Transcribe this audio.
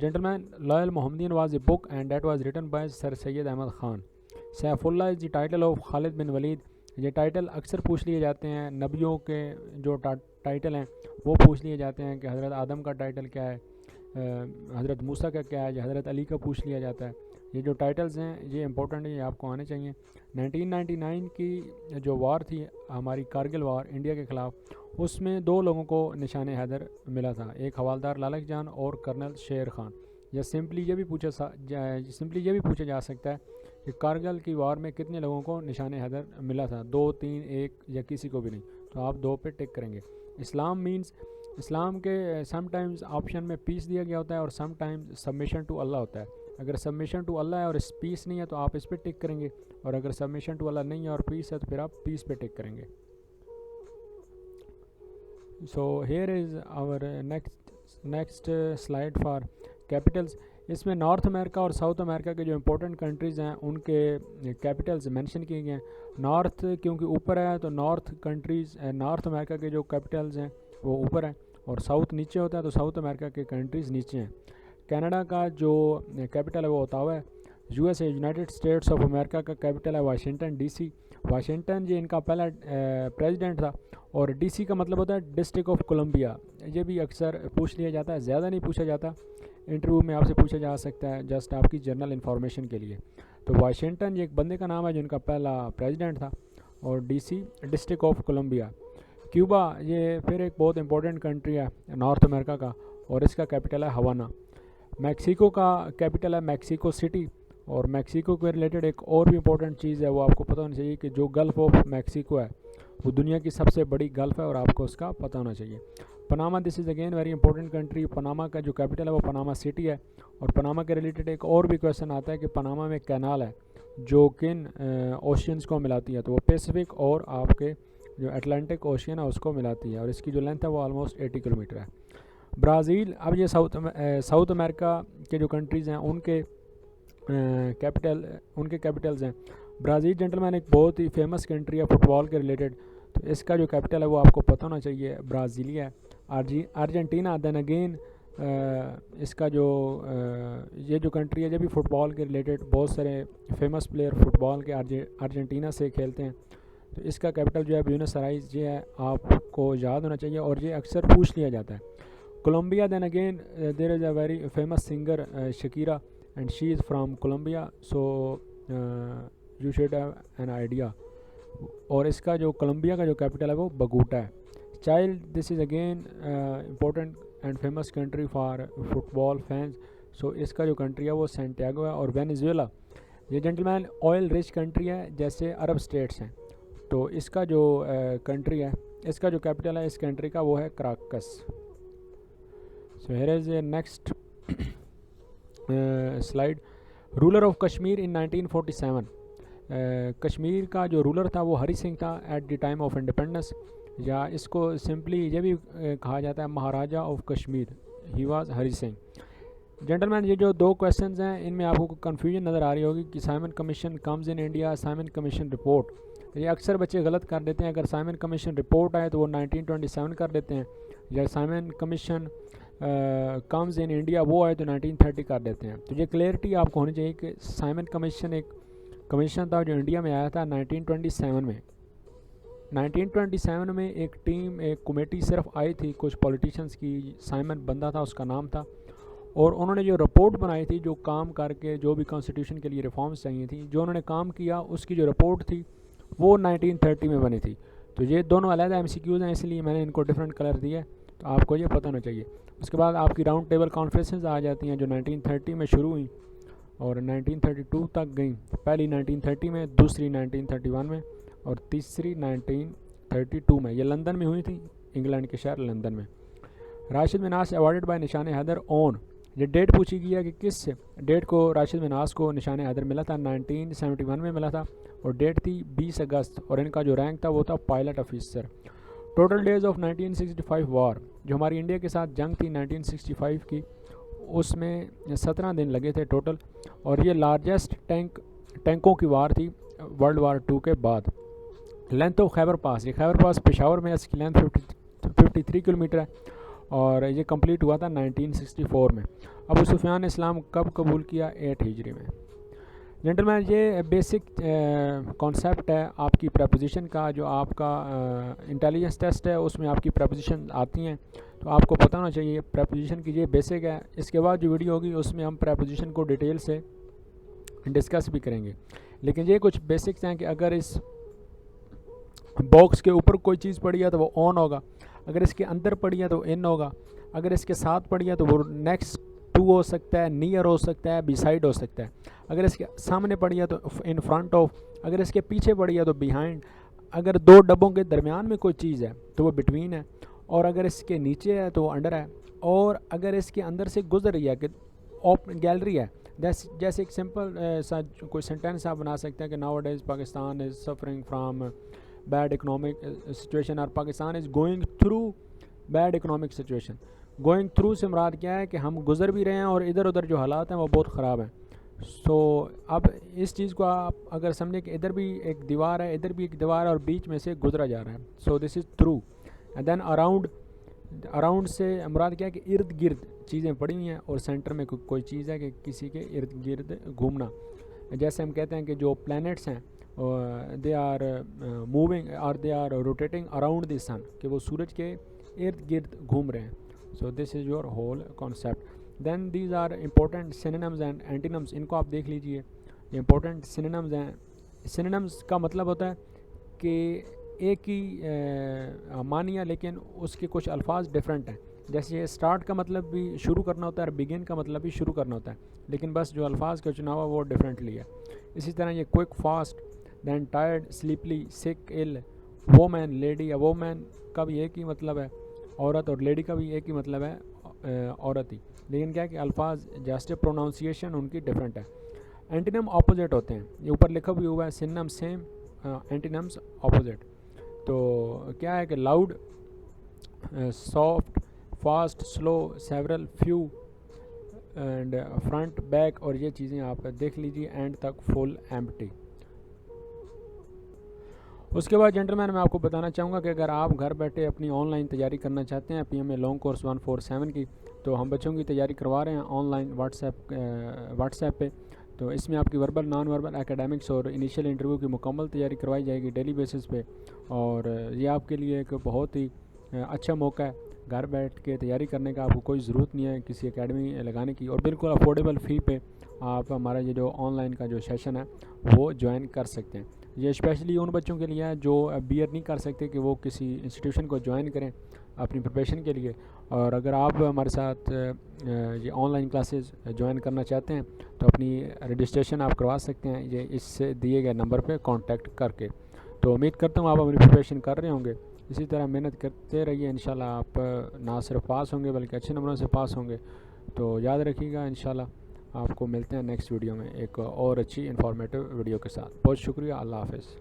Gentlemen, Loyal Mohammedan was a book and that was written by Sir Syed Ahmad Khan. Saifullah is the title of Khalid bin Walid. یہ title اکثر پوچھ لیے جاتے ہیں، نبیوں کے جو ٹائٹل ہیں وہ پوچھ لیے جاتے ہیں کہ حضرت آدم کا ٹائٹل کیا ہے، حضرت موسیٰ کا کیا ہے، یا حضرت علی کا پوچھ لیا جاتا ہے۔ یہ جو ٹائٹلز ہیں یہ امپورٹنٹ ہیں، یہ آپ کو آنے چاہیے۔ 1999 کی جو وار تھی ہماری کارگل وار انڈیا کے خلاف، اس میں 2 لوگوں کو نشان حیدر ملا تھا، ایک حوالدار لالک جان اور کرنل شیر خان۔ یا سمپلی یہ بھی پوچھا جا سکتا ہے کہ کارگل کی وار میں کتنے لوگوں کو نشان حیدر ملا تھا، 2، 3، 1 یا کسی کو بھی نہیں، تو آپ 2 پہ ٹک کریں گے۔ اسلام کے سم ٹائمز آپشن میں پیس دیا گیا ہوتا ہے اور سم ٹائمز سبمیشن ٹو اللہ ہوتا ہے۔ اگر سبمیشن ٹو اللہ ہے اور اس پیس نہیں ہے تو آپ اس پہ ٹک کریں گے، اور اگر سبمیشن ٹو اللہ نہیں ہے اور پیس ہے تو پھر آپ پیس پہ ٹک کریں گے۔ So here is our next slide for capitals. اس میں نارتھ امریکہ اور ساؤتھ امریکہ کے جو امپورٹنٹ کنٹریز ہیں ان کے کیپٹلز مینشن کیے گئے ہیں۔ نارتھ کیونکہ اوپر ہے تو نارتھ امریکہ کے جو کیپٹلز ہیں وہ اوپر ہیں، اور ساؤتھ نیچے ہوتا ہے تو ساؤتھ امریکہ کے کنٹریز نیچے ہیں۔ کینیڈا کا جو کیپٹل ہے وہ اوٹاوا ہے۔ U S A United States of America کا کیپٹل ہے واشنگٹن ڈی سی۔ واشنگٹن یہ ان کا پہلا پریزیڈنٹ تھا، اور ڈی سی کا مطلب ہوتا ہے ڈسٹرکٹ آف کولمبیا۔ یہ بھی اکثر پوچھ لیا جاتا ہے، زیادہ نہیں پوچھا جاتا، انٹرویو میں آپ سے پوچھا جا سکتا ہے جسٹ آپ کی جنرل انفارمیشن کے لیے۔ تو واشنگٹن یہ ایک بندے کا نام ہے جو ان کا پہلا پریزیڈنٹ تھا، اور D C district of Columbia. Cuba یہ پھر ایک بہت امپورٹنٹ کنٹری ہے نارتھ امریکہ کا، اور اس کا کیپٹل ہے ہوانا۔ میکسیکو کا کیپٹل ہے میکسیکو سٹی، اور میکسیکو کے ریلیٹڈ ایک اور بھی امپورٹنٹ چیز ہے وہ آپ کو پتہ ہونا چاہیے کہ جو گلف آف میکسیکو ہے وہ دنیا کی سب سے بڑی گلف ہے، اور آپ کو اس کا پتہ ہونا چاہیے۔ Panama, this is again very important country. Panama کا جو کیپٹل ہے وہ پناما سٹی ہے، اور پناما کے ریلیٹڈ ایک اور بھی کویشچن آتا ہے کہ پناما میں کینال ہے جو کن اوشینز کو ملاتی ہے، تو وہ پیسفک اور آپ کے جو اٹلانٹک اوشین ہے اس کو ملاتی ہے، اور اس کی جو لینتھ ہے وہ آلموسٹ 80 کلومیٹر ہے۔ برازیل، اب یہ ساؤتھ امریکہ کے جو کنٹریز ہیں ان کے کیپٹلز ہیں۔ برازیل جنٹلمین ایک بہت ہی فیمس کنٹری ہے فٹ بال کے ریلیٹڈ، تو اس کا جو کیپٹل ہے وہ آپ کو پتہ ہونا چاہیے، برازیلیا ہے۔ ارجنٹینا، دین اگین اس کا یہ جو کنٹری ہے یہ بھی فٹ بال کے ریلیٹڈ بہت سارے فیمس پلیئر فٹ بال کے ارجنٹینا سے کھیلتے ہیں، تو اس کا کیپٹل جو ہے بیونس آئرس یہ ہے، آپ کو یاد ہونا چاہیے اور یہ اکثر پوچھ لیا جاتا ہے۔ Colombia, then again there is a very famous singer Shakira and she is from Colombia, so you should have an idea. اور اس کا جو کولمبیا کا جو کیپٹل ہے وہ بگوٹا ہے۔ Child, this is again important and famous country for football fans, so اس کا جو کنٹری ہے وہ سینٹیاگو ہے۔ اور وینیزویلا، یہ جنٹلمین آئل رچ کنٹری ہے جیسے عرب اسٹیٹس ہیں، تو اس کا جو کنٹری ہے، اس کا جو کیپٹل ہے اس کنٹری کا وہ ہے Caracas. So here is a next slide. Ruler of Kashmir in 1947۔ Kashmir کا جو رولر تھا وہ ہری سنگھ تھا at the time of independence, یا اس کو سمپلی یہ بھی کہا جاتا ہے Maharaja of Kashmir, he was Hari Singh. Gentleman, یہ جو 2 کویشچنز ہیں ان میں آپ کو کنفیوژن نظر آ رہی ہوگی کہ Simon commission comes in India, Simon commission report, یہ اکثر بچے غلط کر دیتے ہیں۔ اگر سائمن کمیشن رپورٹ آئے تو وہ 1927 کر دیتے ہیں، یا Simon commission comes in India وہ آئے تو 1930 کر دیتے ہیں۔ تو یہ کلیئرٹی آپ کو ہونی چاہیے کہ سائمن کمیشن ایک کمیشن تھا جو انڈیا میں آیا تھا 1927 میں۔ 1927 میں ایک کمیٹی صرف آئی تھی کچھ پولیٹیشنز کی، سائمن بندہ تھا اس کا نام تھا، اور انہوں نے جو رپورٹ بنائی تھی، جو کام کر کے جو بھی کانسٹیٹیوشن کے لیے ریفارمز چاہیے تھیں، جو انہوں نے کام کیا اس کی جو رپورٹ تھی وہ 1930 میں بنی تھی. تو یہ دونوں علیحدہ MCQs ہیں، اس لیے میں نے ان کو ڈفرینٹ کلر دیا ہے، تو آپ کو یہ پتہ ہونا چاہیے. اس کے بعد آپ کی راؤنڈ ٹیبل کانفرنسز آ جاتی ہیں جو 1930 میں شروع ہوئیں اور 1932 تک گئیں. پہلی 1930 میں، دوسری 1931 میں اور تیسری 1932 میں. یہ لندن میں ہوئی تھی، انگلینڈ کے شہر لندن میں. راشد مناس ایوارڈڈ بائی نشان حیدر اون. یہ ڈیٹ پوچھی گئی ہے کہ کس ڈیٹ کو راشد مناس کو نشان حیدر ملا تھا. 1971 میں ملا تھا اور ڈیٹ تھی 20 اگست، اور ان کا جو رینک تھا وہ تھا pilot officer. Total days of 1965 war, جو ہماری انڈیا کے ساتھ جنگ تھی 1965 کی، اس میں 17 دن لگے تھے ٹوٹل، اور یہ لارجسٹ ٹینکوں کی وار تھی ورلڈ وار 2 کے بعد. لینتھ آف خیبر پاس، یہ خیبر پاس پشاور میں، اس کی لینتھ 53 کلومیٹر ہے اور یہ کمپلیٹ ہوا تھا 1964 میں. ابو سفیان نے اسلام کب قبول کیا؟ 8 ہجری میں. جنٹلمین، یہ بیسک کانسیپٹ ہے آپ کی پریپوزیشن کا. جو آپ کا انٹیلیجنس ٹیسٹ ہے اس میں آپ کی پریپوزیشن آتی ہیں، تو آپ کو پتہ ہونا چاہیے پریپوزیشن کی. یہ بیسک ہے. اس کے بعد جو ویڈیو ہوگی اس میں ہم پریپوزیشن کو ڈیٹیل سے ڈسکس بھی کریں گے، لیکن یہ کچھ بیسکس ہیں کہ اگر اس باکس کے اوپر کوئی چیز پڑی ہے تو وہ آن ہوگا، اگر اس کے اندر پڑی ہے تو ان ہوگا، اگر اس کے ساتھ پڑی ہے تو وہ نیکسٹ ٹو ہو سکتا ہے، نیئر ہو سکتا ہے، بی سائڈ ہو سکتا ہے. اگر اس کے سامنے پڑی ہے تو ان فرنٹ آف، اگر اس کے پیچھے پڑی ہے تو بیہائنڈ، اگر دو ڈبوں کے درمیان میں کوئی چیز ہے تو وہ بٹوین ہے، اور اگر اس کے نیچے ہے تو وہ انڈر ہے، اور اگر اس کے اندر سے گزر رہی ہے کہ گیلری ہے. جیسے ایک سمپل سا کوئی سینٹینس آپ بنا سکتے ہیں کہ nowadays Pakistan is suffering from bad economic situation, اور Pakistan is going through bad economic situation. Going through سے مراد کیا ہے کہ ہم گزر بھی رہے ہیں اور ادھر ادھر جو حالات ہیں وہ بہت خراب ہیں. سو اب اس چیز کو آپ اگر سمجھیں کہ ادھر بھی ایک دیوار ہے، ادھر بھی ایک دیوار ہے، اور بیچ میں سے گزرا جا رہا ہے. So this is through. And then around سے مراد کیا ہے کہ ارد گرد چیزیں پڑی ہوئی ہیں، اور سینٹر میں کوئی چیز ہے کہ کسی کے ارد گرد گھومنا. جیسے ہم کہتے ہیں کہ جو پلینٹس ہیں دے آر موونگ اور they are rotating around the sun, کہ وہ سورج کے ارد گرد گھوم رہے ہیں. So this is your whole concept. Then these are important synonyms and antonyms. ان کو آپ دیکھ لیجئے، یہ امپورٹنٹ سینونمز ہیں. سینونمز کا مطلب ہوتا ہے کہ ایک ہی معنی ہے لیکن اس کے کچھ الفاظ ڈفرینٹ ہیں. جیسے اسٹارٹ کا مطلب بھی شروع کرنا ہوتا ہے، اور بگن کا مطلب بھی شروع کرنا ہوتا ہے، لیکن بس جو الفاظ کا چناؤ ہے وہ ڈفرینٹلی ہے. اسی طرح یہ کوئک، فاسٹ، دین ٹائرڈ، سلیپلی، سک، ال، وومین، لیڈی. وومین کا بھی ایک ہی مطلب ہے عورت، اور لیڈی کا بھی ایک ہی مطلب ہے عورت ہی، لیکن کیا ہے کہ الفاظ جسٹ پروناؤنسیشن ان کی ڈفرینٹ ہے. اینٹینم اپوزٹ ہوتے ہیں، یہ اوپر لکھا بھی ہوا ہے سینم سیم، اینٹینمز اپوزٹ. تو کیا ہے کہ loud, soft, fast, slow, several, few and front, back, اور یہ چیزیں آپ دیکھ لیجیے اینڈ تک فل ایمپٹی. اس کے بعد جنٹلمین میں آپ کو بتانا چاہوں گا کہ اگر آپ گھر بیٹھے اپنی آن لائن تیاری کرنا چاہتے ہیں PMA لانگ کورس 147 کی، تو ہم بچوں کی تیاری کروا رہے ہیں آن لائن واٹس ایپ پہ. تو اس میں آپ کی وربل، نان وربل، ایکیڈیمکس اور انیشیل انٹرویو کی مکمل تیاری کروائی جائے گی ڈیلی بیسس پہ، اور یہ آپ کے لیے ایک بہت ہی اچھا موقع ہے گھر بیٹھ کے تیاری کرنے کا. آپ کو کوئی ضرورت نہیں ہے کسی اکیڈمی لگانے کی، اور بالکل افورڈیبل فی پہ آپ ہمارا یہ جو آن لائن کا جو سیشن ہے وہ جوائن کر سکتے ہیں. یہ اسپیشلی ان بچوں کے لیے ہے جو بیئر نہیں کر سکتے کہ وہ کسی انسٹیٹیوشن کو جوائن کریں اپنی پریپریشن کے لیے. اور اگر آپ ہمارے ساتھ یہ آن لائن کلاسز جوائن کرنا چاہتے ہیں تو اپنی رجسٹریشن آپ کروا سکتے ہیں یہ اس سے دیے گئے نمبر پہ کانٹیکٹ کر کے. تو امید کرتا ہوں آپ اپنی پریپریشن کر رہے ہوں گے. اسی طرح محنت کرتے رہیے، انشاءاللہ آپ نہ صرف پاس ہوں گے بلکہ اچھے نمبروں سے پاس ہوں گے. تو یاد رکھیے گا، انشاءاللہ آپ کو ملتے ہیں نیکسٹ ویڈیو میں ایک اور اچھی انفارمیٹیو ویڈیو کے ساتھ. بہت شکریہ، اللہ حافظ.